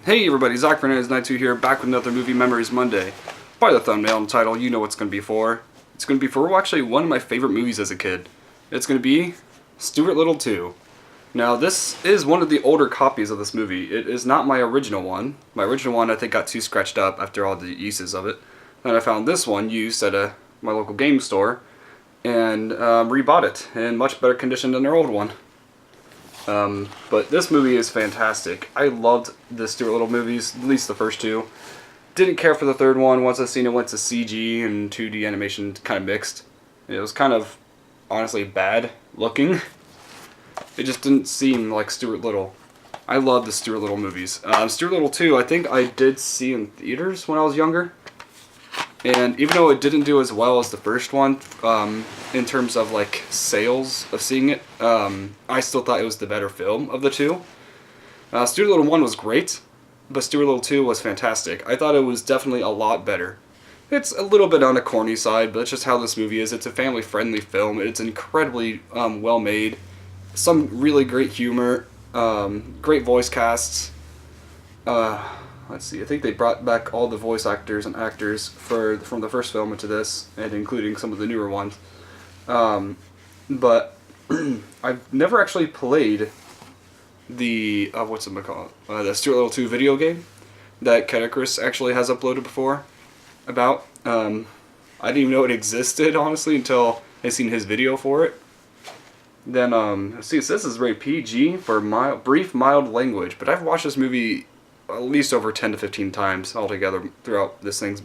Hey everybody, Zach Fernandez92 here, back with another Movie Memories Monday. By the thumbnail and title, you know what it's going to be for. It's going to be for actually one of my favorite movies as a kid. It's going to be Stuart Little 2. Now this is one of the older copies of this movie. It is not my original one. My original one I think got too scratched up after all the uses of it. And I found this one used at my local game store and rebought it in much better condition than their old one. But this movie is fantastic. I loved the Stuart Little movies, at least the first two. Didn't care for the third one. Once I seen it went to CG and 2D animation kind of mixed. It was kind of, honestly, bad looking. It just didn't seem like Stuart Little. I love the Stuart Little movies. Stuart Little 2, I think I did see in theaters when I was younger. And even though it didn't do as well as the first one, in terms of like sales of seeing it, I still thought it was the better film of the two. Stuart Little 1 was great, but Stuart Little 2 was fantastic. I thought it was definitely a lot better. It's a little bit on the corny side, but it's just how this movie is. It's a family-friendly film. It's incredibly well made. Some really great humor, great voice casts. Let's see, I think they brought back all the voice actors and actors from the first film into this, and including some of the newer ones. But I've never actually played the, the Stuart Little 2 video game that Chris actually has uploaded before about. I didn't even know it existed, honestly, until I seen his video for it. Then, let's see, it says this is rated PG for brief, mild language, but I've watched this movie at least over 10 to 15 times altogether throughout this thing's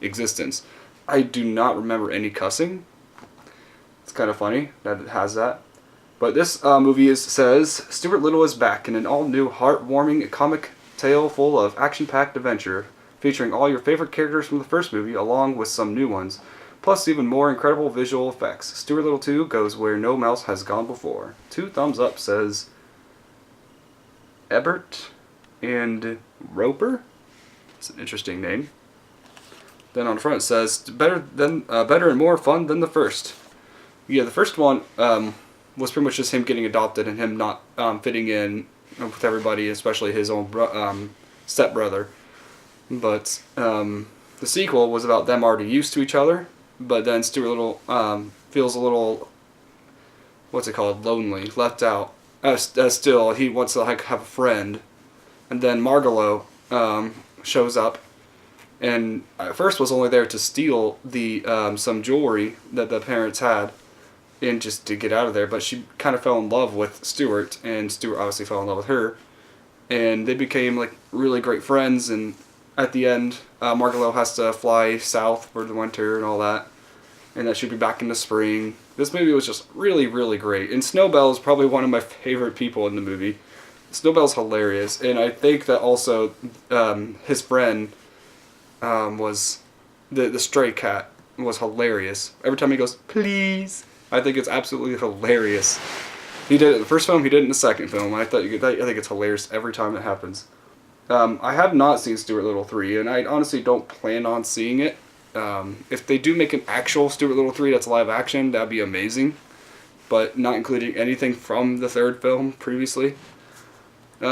existence. I do not remember any cussing. It's kind of funny that it has that. But this movie says, Stuart Little is back in an all-new, heartwarming comic tale full of action-packed adventure, featuring all your favorite characters from the first movie, along with some new ones, plus even more incredible visual effects. Stuart Little 2 goes where no mouse has gone before. 2 thumbs up, says Ebert and Roper. It's an interesting name. Then on the front it says better and more fun than the first. Yeah, the first one was pretty much just him getting adopted and him not fitting in with everybody, especially his own stepbrother. But the sequel was about them already used to each other, but then Stuart Little feels a little, lonely, left out. Still, he wants to have a friend. And then Margalo shows up, and at first was only there to steal the some jewelry that the parents had, and just to get out of there. But she kind of fell in love with Stuart, and Stuart obviously fell in love with her, and they became like really great friends. And at the end, Margalo has to fly south for the winter and all that, and that she'll be back in the spring. This movie was just really, really great, and Snowbell is probably one of my favorite people in the movie. Snowbell's hilarious, and I think that also his friend was the stray cat was hilarious. Every time he goes, please, I think it's absolutely hilarious. He did it in the first film, he did it in the second film. I think it's hilarious every time it happens. I have not seen Stuart Little 3, and I honestly don't plan on seeing it. If they do make an actual Stuart Little 3 that's live action, that'd be amazing, but not including anything from the third film previously.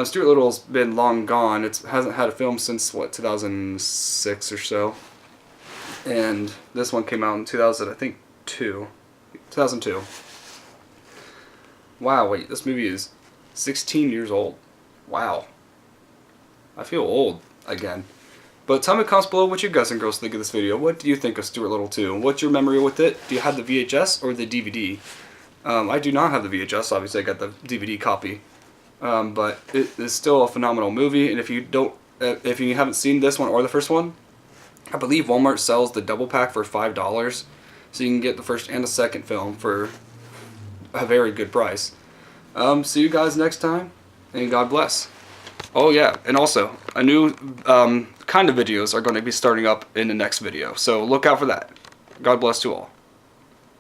Stuart Little's been long gone. It hasn't had a film since, 2006 or so. And this one came out in 2002. Wow, wait, this movie is 16 years old. Wow. I feel old again. But tell me in the comments below what you guys and girls think of this video. What do you think of Stuart Little 2? What's your memory with it? Do you have the VHS or the DVD? I do not have the VHS, obviously I got the DVD copy. But it is still a phenomenal movie, and if you haven't seen this one or the first one, I believe Walmart sells the double pack for $5, so you can get the first and the second film for a very good price. See you guys next time, and God bless. Oh yeah, and also, a new kind of videos are going to be starting up in the next video, so look out for that. God bless to all.